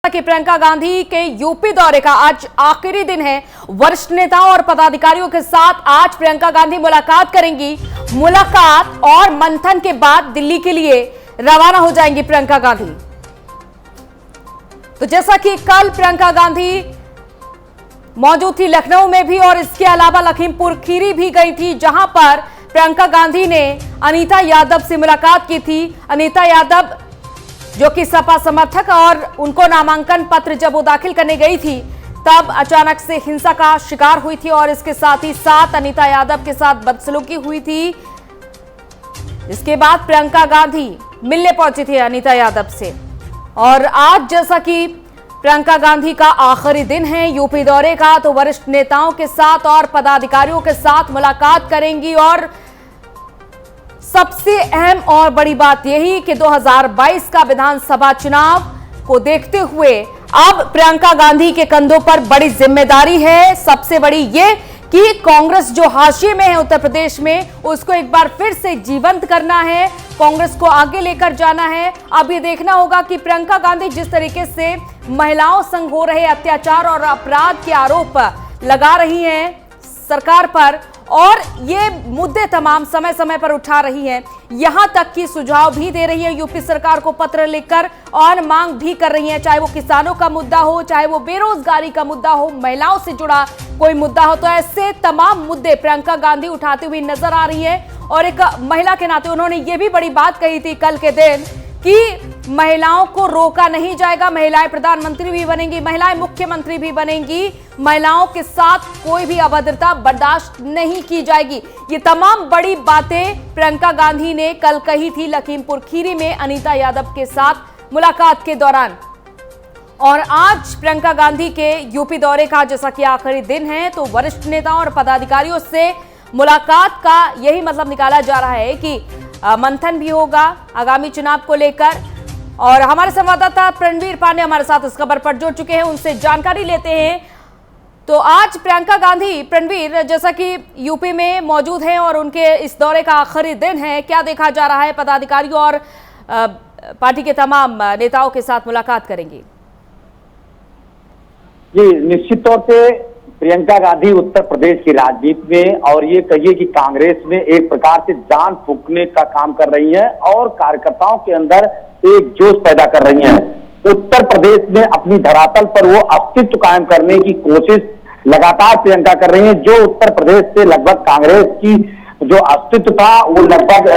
कि प्रियंका गांधी के यूपी दौरे का आज आखिरी दिन है। वरिष्ठ नेताओं और पदाधिकारियों के साथ आज प्रियंका गांधी मुलाकात करेंगी। मुलाकात और मंथन के बाद दिल्ली के लिए रवाना हो जाएंगी प्रियंका गांधी। तो जैसा कि कल प्रियंका गांधी मौजूद थी लखनऊ में भी और इसके अलावा लखीमपुर खीरी भी गई थी, जहां पर प्रियंका गांधी ने अनीता यादव से मुलाकात की थी। अनीता यादव जो कि सपा समर्थक, और उनको नामांकन पत्र जब वो दाखिल करने गई थी तब अचानक से हिंसा का शिकार हुई थी और इसके साथ ही अनीता यादव के साथ बदसलूकी हुई थी। इसके बाद प्रियंका गांधी मिलने पहुंची थी अनीता यादव से। और आज जैसा कि प्रियंका गांधी का आखिरी दिन है यूपी दौरे का, तो वरिष्ठ नेताओं के साथ और पदाधिकारियों के साथ मुलाकात करेंगी। और सबसे अहम और बड़ी बात यही कि 2022 का विधानसभा चुनाव को देखते हुए अब प्रियंका गांधी के कंधों पर बड़ी जिम्मेदारी है। सबसे बड़ी ये कि कांग्रेस जो हाशिए में है उत्तर प्रदेश में, उसको एक बार फिर से जीवंत करना है, कांग्रेस को आगे लेकर जाना है। अब ये देखना होगा कि प्रियंका गांधी जिस तरीके से महिलाओं संग हो रहे अत्याचार और अपराध के आरोप लगा रही हैं सरकार पर, और ये मुद्दे तमाम समय समय पर उठा रही हैं, यहां तक कि सुझाव भी दे रही है यूपी सरकार को पत्र लिखकर, और मांग भी कर रही हैं, चाहे वो किसानों का मुद्दा हो, चाहे वो बेरोजगारी का मुद्दा हो, महिलाओं से जुड़ा कोई मुद्दा हो। तो ऐसे तमाम मुद्दे प्रियंका गांधी उठाती हुई नजर आ रही है। और एक महिला के नाते उन्होंने ये भी बड़ी बात कही थी कल के दिन कि महिलाओं को रोका नहीं जाएगा, महिलाएं प्रधानमंत्री भी बनेंगी, महिलाएं मुख्यमंत्री भी बनेंगी, महिलाओं के साथ कोई भी अभद्रता बर्दाश्त नहीं की जाएगी। ये तमाम बड़ी बातें प्रियंका गांधी ने कल कही थी लखीमपुर खीरी में अनीता यादव के साथ मुलाकात के दौरान। और आज प्रियंका गांधी के यूपी दौरे का जैसा कि आखिरी दिन है, तो वरिष्ठ नेताओं और पदाधिकारियों से मुलाकात का यही मतलब निकाला जा रहा है कि मंथन भी होगा आगामी चुनाव को लेकर। और हमारे संवाददाता प्रणवीर पांडे हमारे साथ इस खबर पर जुड़ चुके हैं, उनसे जानकारी लेते हैं। तो आज प्रियंका गांधी, प्रणवीर, जैसा कि यूपी में मौजूद हैं और उनके इस दौरे का आखिरी दिन है, क्या देखा जा रहा है? पदाधिकारियों और पार्टी के तमाम नेताओं के साथ मुलाकात करेंगी। जी, निश्चित तौर से प्रियंका गांधी उत्तर प्रदेश की राजनीति में, और ये कहिए कि कांग्रेस में एक प्रकार से जान फूंकने का काम कर रही हैं और कार्यकर्ताओं के अंदर एक जोश पैदा कर रही हैं। उत्तर प्रदेश में अपनी धरातल पर वो अस्तित्व कायम करने की कोशिश लगातार प्रियंका कर रही हैं। जो उत्तर प्रदेश से लगभग कांग्रेस की जो अस्तित्व था वो लगभग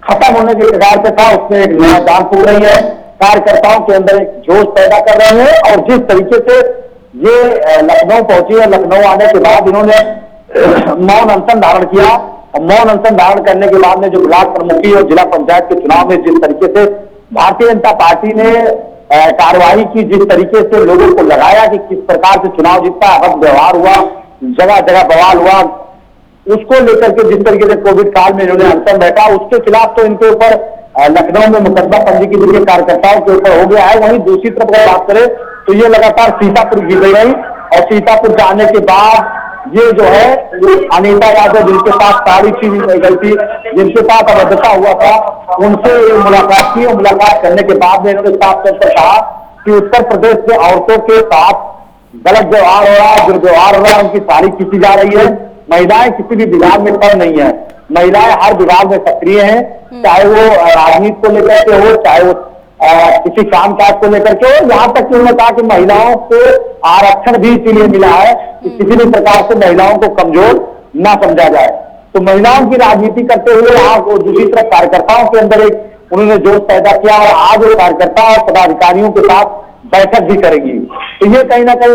खत्म होने के कगार पे था, उसमें एक नया जान फूंक रही है, कार्यकर्ताओं के अंदर एक जोश पैदा कर रहे हैं। और जिस तरीके से ये लखनऊ पहुंची है, लखनऊ आने के बाद इन्होंने मौन अनशन धारण किया। मौन अनशन धारण करने के बाद में जो ब्लॉक प्रमुखी और जिला पंचायत के चुनाव में जिस तरीके से भारतीय जनता पार्टी ने कार्रवाई की, जिस तरीके से लोगों को लगाया कि किस प्रकार से चुनाव जीतता, अभद्र व्यवहार हुआ, जगह जगह बवाल हुआ, उसको लेकर के जिस तरीके से कोविड काल में इन्होंने अनशन बैठा, उसके खिलाफ तो इनके ऊपर लखनऊ में मुकदमा पंजीकृत के कार्यकर्ताओं के ऊपर हो गया है। वहीं दूसरी तरफ अगर बात करें तो ये लगातार सीतापुर की गई रही, और सीतापुर जाने के बाद ये जो है अनीता यादव जिनके साथ साड़ी छीनी गई थी, जिनके साथ अभद्रता हुआ था, उनसे मुलाकात की। और मुलाकात करने के बाद में इन्होंने साफ तौर पर कहा कि उत्तर प्रदेश में औरतों के साथ गलत व्यवहार हो रहा है, दुर्व्यवहार हो रहा है, उनकी साड़ी खींची जा रही है। महिलाएं किसी भी विभाग में कम नहीं है, महिलाएं हर विभाग में सक्रिय हैं, चाहे वो राजनीति को लेकर के हो, चाहे वो किसी काम काज को लेकर के हो। यहाँ तक कि उन्होंने कहा कि महिलाओं को आरक्षण भी इसीलिए मिला है कि किसी भी प्रकार से महिलाओं को कमजोर ना समझा जाए। तो महिलाओं की राजनीति करते हुए यहाँ दूसरी तरफ कार्यकर्ताओं के अंदर एक उन्होंने जोश पैदा किया, और आज वो कार्यकर्ता और पदाधिकारियों के साथ बैठक भी करेंगी। तो ये कहीं ना कहीं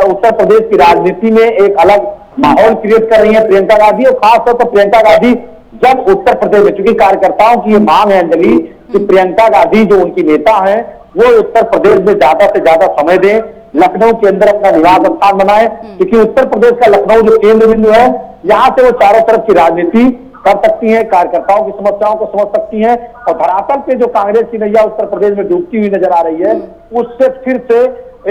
उत्तर प्रदेश की राजनीति में एक अलग माहौल क्रिएट कर रही है प्रियंका गांधी। और खासतौर पर प्रियंका गांधी जब उत्तर प्रदेश में, चूंकि कार्यकर्ताओं की ये मांग है अंजलि कि प्रियंका गांधी जो उनकी नेता हैं वो उत्तर प्रदेश में ज्यादा से ज्यादा समय दें, लखनऊ के अंदर अपना निवास स्थान बनाए, क्योंकि उत्तर प्रदेश का लखनऊ जो केंद्र बिंदु है, यहाँ से वो चारों तरफ की राजनीति कर सकती हैं, कार्यकर्ताओं की समस्याओं को समझ सकती हैं, और धरातल पे जो कांग्रेस की नैया उत्तर प्रदेश में डूबती हुई नजर आ रही है उससे फिर से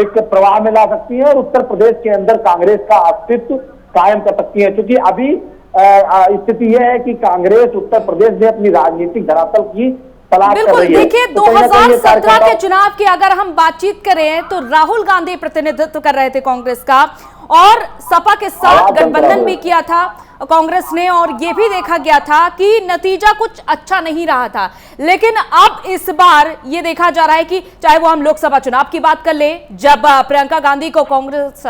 एक प्रवाह में ला सकती है और उत्तर प्रदेश के अंदर कांग्रेस का अस्तित्व कायम कर सकती है। क्योंकि अभी स्थिति यह है कि कांग्रेस उत्तर प्रदेश में अपनी राजनीतिक धरातल की तलाश कर रही है। देखिए, तो कहीं ना कहीं ये 2017 के चुनाव की अगर हम बातचीत करें तो राहुल गांधी प्रतिनिधित्व कर रहे थे कांग्रेस का, और सपा के साथ गठबंधन भी किया था कांग्रेस ने, और यह भी देखा गया था कि नतीजा कुछ अच्छा नहीं रहा था। लेकिन अब इस बार यह देखा जा रहा है कि चाहे वो हम लोकसभा चुनाव की बात कर ले, जब प्रियंका गांधी को कांग्रेस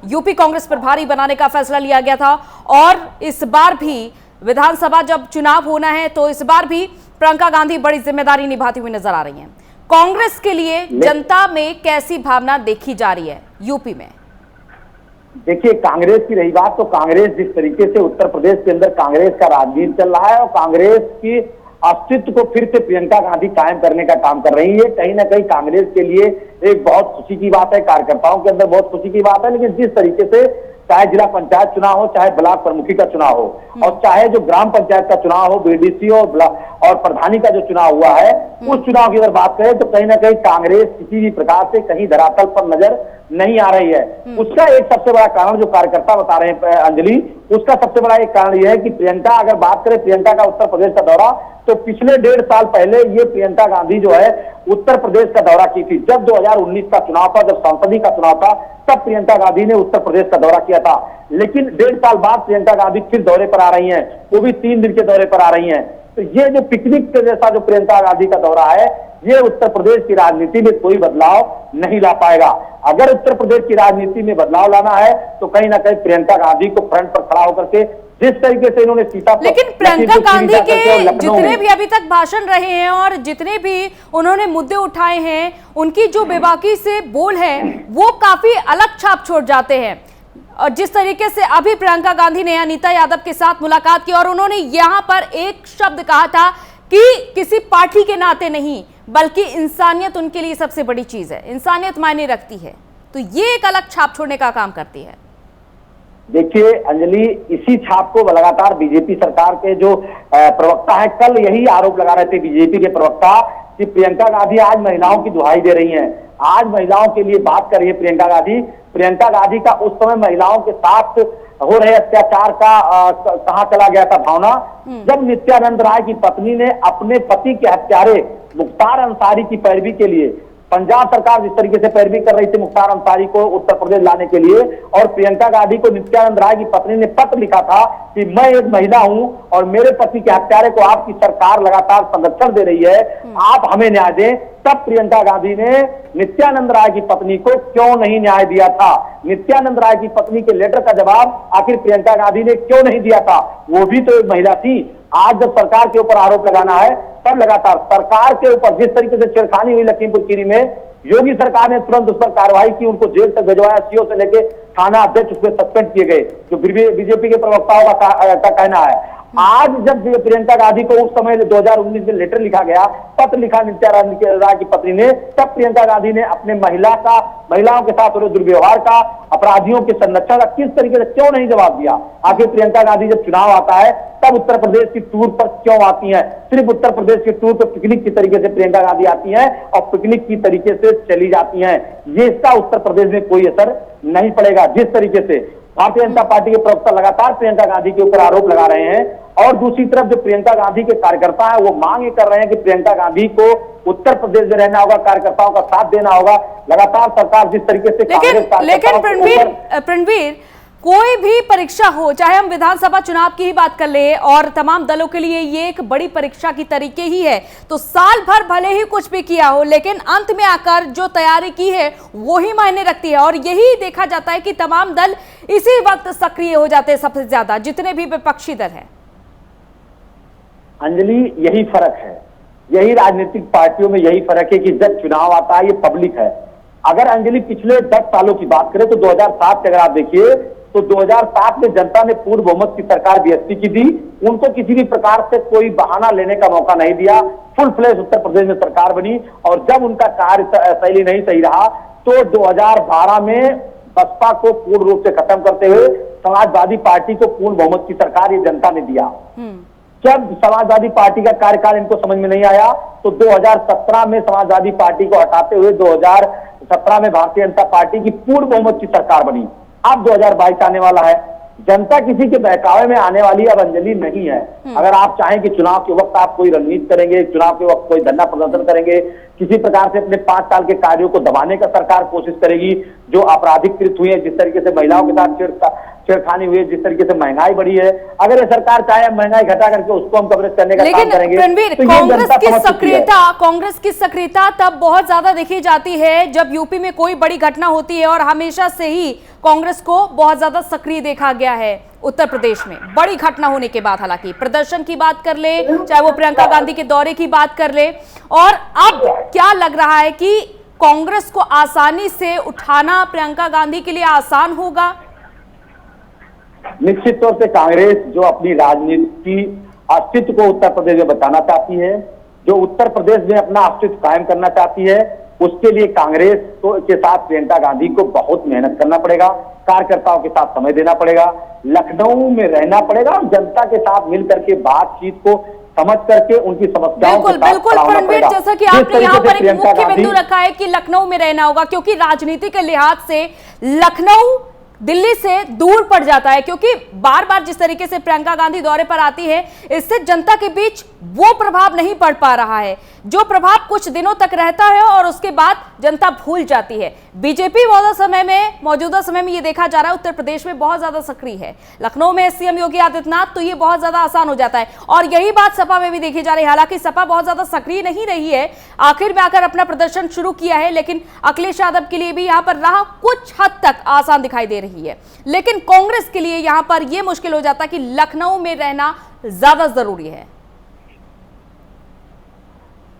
यूपी कांग्रेस प्रभारी बनाने का फैसला लिया गया था, और इस बार भी विधानसभा जब चुनाव होना है तो इस बार भी प्रियंका गांधी बड़ी जिम्मेदारी निभाती हुई नजर आ रही हैं। कांग्रेस के लिए जनता में कैसी भावना देखी जा रही है यूपी में? देखिए, कांग्रेस की रही बात, तो कांग्रेस जिस तरीके से उत्तर प्रदेश के अंदर कांग्रेस का राजनीति चल रहा है और कांग्रेस की अस्तित्व को फिर से प्रियंका गांधी कायम करने का काम कर रही है, कहीं ना कहीं कांग्रेस के लिए एक बहुत खुशी की बात है, कार्यकर्ताओं के अंदर बहुत खुशी की बात है। लेकिन जिस तरीके से चाहे जिला पंचायत चुनाव हो, चाहे ब्लॉक प्रमुखी का चुनाव हो, और चाहे जो ग्राम पंचायत का चुनाव हो, बीडीसी और प्रधानी का जो चुनाव हुआ है, उस चुनाव की अगर बात करें तो कहीं ना कहीं कांग्रेस किसी भी प्रकार से कहीं धरातल पर नजर नहीं आ रही है। उसका एक सबसे बड़ा कारण जो कार्यकर्ता बता रहे हैं अंजलि, उसका सबसे बड़ा एक कारण यह है कि प्रियंका, अगर बात करें प्रियंका का उत्तर प्रदेश का दौरा, तो पिछले 1.5 साल पहले ये प्रियंका गांधी जो है उत्तर प्रदेश का दौरा की थी। जब 2019 का चुनाव था, जब संसदीय का चुनाव था, तब प्रियंका गांधी ने उत्तर प्रदेश का दौरा किया था। लेकिन 1.5 साल बाद प्रियंका गांधी फिर दौरे पर आ रही हैं, वो भी 3 दिन के दौरे पर आ रही हैं। तो ये जो पिकनिक के जैसा जो प्रियंका गांधी का दौरा है, ये उत्तर प्रदेश की राजनीति में कोई बदलाव नहीं ला पाएगा। अगर उत्तर प्रदेश की राजनीति में बदलाव लाना है तो कहीं ना कहीं प्रियंका गांधी को फ्रंट पर खड़ा होकर के, जिस तरीके से इन्होंने सीतापुर, लेकिन प्रियंका गांधी के जितने भी अभी तक भाषण रहे हैं और जितने भी उन्होंने मुद्दे उठाए हैं, उनकी जो बेबाकी से बोल है वो काफी अलग छाप छोड़ जाते हैं। और जिस तरीके से अभी प्रियंका गांधी ने अनीता यादव के साथ मुलाकात की और उन्होंने यहां पर एक शब्द कहा था कि किसी पार्टी के नाते नहीं, बल्कि इंसानियत उनके लिए सबसे बड़ी चीज है, इंसानियत मायने रखती है। तो ये एक अलग छाप छोड़ने का काम करती है। देखिए अंजलि, इसी छाप को लगातार बीजेपी सरकार के जो प्रवक्ता है, कल यही आरोप लगा रहे थे बीजेपी के प्रवक्ता कि प्रियंका गांधी आज महिलाओं की दुहाई दे रही हैं, आज महिलाओं के लिए बात कर रही है प्रियंका गांधी। प्रियंका गांधी का उस समय महिलाओं के साथ हो रहे अत्याचार का कहां चला गया था भावना, जब नित्यानंद राय की पत्नी ने अपने पति के हत्यारे मुख्तार अंसारी की पैरवी के लिए, पंजाब सरकार जिस तरीके से पैरवी कर रही थी मुख्तार अंसारी को उत्तर प्रदेश लाने के लिए, और प्रियंका गांधी को नित्यानंद राय की पत्नी ने पत्र लिखा था कि मैं एक महिला हूं और मेरे पति के हत्यारे को आपकी सरकार लगातार संरक्षण दे रही है, आप हमें न्याय दें। तब प्रियंका गांधी ने नित्यानंद राय की पत्नी को क्यों नहीं न्याय दिया था? नित्यानंद राय की पत्नी के लेटर का जवाब आखिर प्रियंका गांधी ने क्यों नहीं दिया था? वो भी तो एक महिला थी। आज जब सरकार के ऊपर आरोप लगाना है, तब लगातार सरकार के ऊपर जिस तरीके से छेड़खानी हुई लखीमपुर खीरी में, योगी सरकार ने तुरंत उस पर कार्रवाई की, उनको जेल तक भिजवाया, सीओ से लेके थाना अध्यक्ष उसमें सस्पेंड किए गए, जो बीजेपी के प्रवक्ताओं का कहना है। आज जब प्रियंका गांधी को उस समय 2019 में लेटर लिखा गया, पत्र लिखा नित्यानंद राय की पत्नी ने, तब प्रियंका गांधी ने अपने महिलाओं के साथ हो रहे दुर्व्यवहार का, अपराधियों के संरक्षण का किस तरीके से क्यों नहीं जवाब दिया? आखिर प्रियंका गांधी जब चुनाव आता है तब उत्तर प्रदेश की टूर पर क्यों आती हैं? सिर्फ उत्तर प्रदेश की टूर पर पिकनिक की तरीके से प्रियंका गांधी आती हैं और पिकनिक की तरीके से चली जाती हैं। ये इसका उत्तर प्रदेश में कोई असर नहीं पड़ेगा। जिस तरीके से भारतीय जनता पार्टी के प्रवक्ता लगातार प्रियंका गांधी के ऊपर आरोप लगा रहे हैं, और दूसरी तरफ जो प्रियंका गांधी के कार्यकर्ता है वो मांग कर रहे हैं कि प्रियंका गांधी को उत्तर प्रदेश में रहना होगा, कार्यकर्ताओं का साथ देना होगा। लगातार सरकार जिस तरीके से लेकिन प्रणवीर, कोई भी परीक्षा हो, चाहे हम विधानसभा चुनाव की ही बात कर ले, और तमाम दलों के लिए ये एक बड़ी परीक्षा की तरीके ही है, तो साल भर भले ही कुछ भी किया हो, लेकिन अंत में आकर जो तैयारी की है वो ही मायने रखती है। और यही देखा जाता है कि तमाम दल इसी वक्त सक्रिय हो जाते हैं, सबसे ज्यादा जितने भी विपक्षी दल हैं। अंजलि, यही फर्क है, यही राजनीतिक पार्टियों में यही फर्क है कि जब चुनाव आता है ये पब्लिक है। अगर अंजलि पिछले 10 सालों की बात करें तो 2007 से अगर आप देखिए तो 2007 में जनता ने पूर्ण बहुमत की सरकार बीएसपी की दी, उनको किसी भी प्रकार से कोई बहाना लेने का मौका नहीं दिया, फुल फ्लैश उत्तर प्रदेश में सरकार बनी। और जब उनका कार्य शैली नहीं सही रहा तो 2012 में बसपा को पूर्ण रूप से खत्म करते हुए समाजवादी पार्टी को पूर्ण बहुमत की सरकार ये जनता ने दिया। जब समाजवादी पार्टी का कार्यकाल इनको समझ में नहीं आया तो 2017 में समाजवादी पार्टी को हटाते हुए 2017 में भारतीय जनता पार्टी की पूर्ण बहुमत की सरकार बनी। अब 2022 आने वाला है, जनता किसी के बहकावे में आने वाली अब अंजलि नहीं है। अगर आप चाहें कि चुनाव के वक्त आप कोई रणनीति करेंगे, चुनाव के वक्त कोई धरना प्रदर्शन करेंगे, किसी प्रकार से अपने 5 साल के कार्यों को दबाने का सरकार कोशिश करेगी, जो आपराधिकृत हुए हैं, जिस तरीके से महिलाओं के साथ छेड़खानी हुई है, जिस तरीके से महंगाई बढ़ी है, अगर ये सरकार चाहे महंगाई घटा करके उसको हम कवरेज करने का काम करेंगे। रणवीर, तो कांग्रेस की सक्रियता तब बहुत ज्यादा देखी जाती है जब यूपी में कोई बड़ी घटना होती है, और हमेशा से ही कांग्रेस को बहुत ज्यादा सक्रिय देखा गया है उत्तर प्रदेश में बड़ी घटना होने के बाद। हालांकि प्रदर्शन की बात कर ले, चाहे वो प्रियंका गांधी के दौरे की बात कर ले, और अब क्या लग रहा है कि कांग्रेस को आसानी से उठाना प्रियंका गांधी के लिए आसान होगा? निश्चित तौर से कांग्रेस जो अपनी राजनीति अस्तित्व को उत्तर प्रदेश में बचाना चाहती है, जो उत्तर प्रदेश में अपना अस्तित्व कायम करना चाहती है, उसके लिए कांग्रेस के साथ प्रियंका गांधी को बहुत मेहनत करना पड़ेगा, कार्यकर्ताओं के साथ समय देना पड़ेगा, लखनऊ में रहना पड़ेगा और जनता के साथ मिलकर के बातचीत को समझ करके उनकी समस्याओं को बिल्कुल रणवीर, जैसा कि आपने यहाँ पर एक मुख्य बिंदु रखा है कि लखनऊ में रहना होगा, क्योंकि राजनीति के लिहाज से लखनऊ दिल्ली से दूर पड़ जाता है, क्योंकि बार बार जिस तरीके से प्रियंका गांधी दौरे पर आती है, इससे जनता के बीच वो प्रभाव नहीं पड़ पा रहा है जो प्रभाव कुछ दिनों तक रहता है और उसके बाद जनता भूल जाती है। बीजेपी मौजूदा समय में ये देखा जा रहा है उत्तर प्रदेश में बहुत ज्यादा सक्रिय है। लखनऊ में सीएम योगी आदित्यनाथ, तो ये बहुत ज्यादा आसान हो जाता है, और यही बात सपा में भी देखी जा रही है। हालांकि सपा बहुत ज्यादा सक्रिय नहीं रही है, आखिर में आकर अपना प्रदर्शन शुरू किया है, लेकिन अखिलेश यादव के लिए भी यहाँ पर राह कुछ हद तक आसान दिखाई दे रही है। लेकिन कांग्रेस के लिए यहाँ पर यह मुश्किल हो जाता है कि लखनऊ में रहना ज्यादा जरूरी है।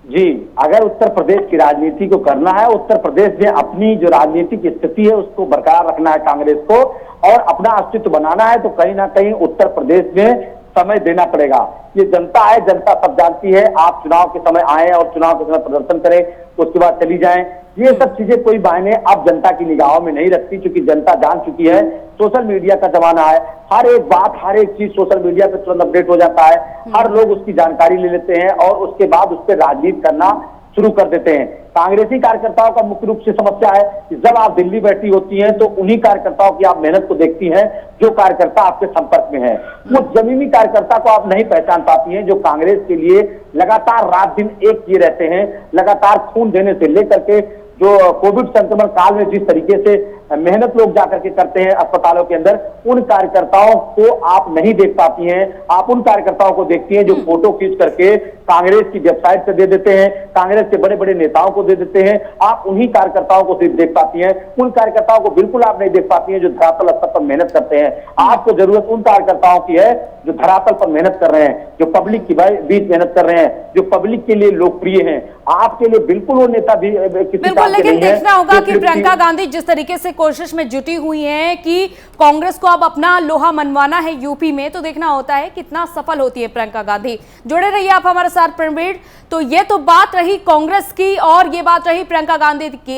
जी, अगर उत्तर प्रदेश की राजनीति को करना है, उत्तर प्रदेश में अपनी जो राजनीतिक स्थिति है उसको बरकरार रखना है कांग्रेस को, और अपना अस्तित्व बनाना है, तो कहीं ना कहीं उत्तर प्रदेश में समय देना पड़ेगा। ये जनता है, जनता सब जानती है। आप चुनाव के समय आए और चुनाव के समय प्रदर्शन करें, उसके बाद चली जाएं, ये सब चीजें कोई मायने अब जनता की निगाहों में नहीं रखती, क्योंकि जनता जान चुकी है सोशल मीडिया का जमाना है। हर एक बात, हर एक चीज सोशल मीडिया पे तुरंत अपडेट हो जाता है, हर लोग उसकी जानकारी ले लेते हैं और उसके बाद उस पर राजनीति करना शुरू कर देते हैं। कांग्रेसी कार्यकर्ताओं का मुख्य रूप से समस्या है कि जब आप दिल्ली बैठी होती हैं तो उन्हीं कार्यकर्ताओं की आप मेहनत को देखती हैं जो कार्यकर्ता आपके संपर्क में है। वो जमीनी कार्यकर्ता को आप नहीं पहचान पाती हैं, जो कांग्रेस के लिए लगातार रात दिन एक किए रहते हैं, लगातार खून देने से लेकर के जो कोविड संक्रमण काल में जिस तरीके से मेहनत लोग जाकर के करते हैं अस्पतालों के अंदर, उन कार्यकर्ताओं को आप नहीं देख पाती हैं। आप उन कार्यकर्ताओं को देखती हैं जो फोटो खींच करके कांग्रेस की वेबसाइट पे दे देते हैं, कांग्रेस के बड़े बड़े नेताओं को दे देते हैं। आप उन्हीं कार्यकर्ताओं को सिर्फ देख पाती हैं, उन कार्यकर्ताओं को बिल्कुल आप नहीं देख पाती हैं जो धरातल स्तर पर मेहनत करते हैं। आपको जरूरत उन कार्यकर्ताओं की है जो धरातल पर मेहनत कर रहे हैं, जो पब्लिक के बीच मेहनत कर रहे हैं, जो पब्लिक के लिए लोकप्रिय हैं। आपके लिए बिल्कुल वो नेता भी बिल्कुल, लेकिन देखना होगा कि प्रियंका गांधी जिस तरीके से कोशिश में जुटी हुई हैं कि कांग्रेस को अब अपना लोहा मनवाना है यूपी में, तो देखना होता है कितना सफल होती है प्रियंका गांधी। जुड़े रहिए आप हमारे साथ रणवीर। तो ये तो बात रही कांग्रेस की और ये बात रही प्रियंका गांधी की।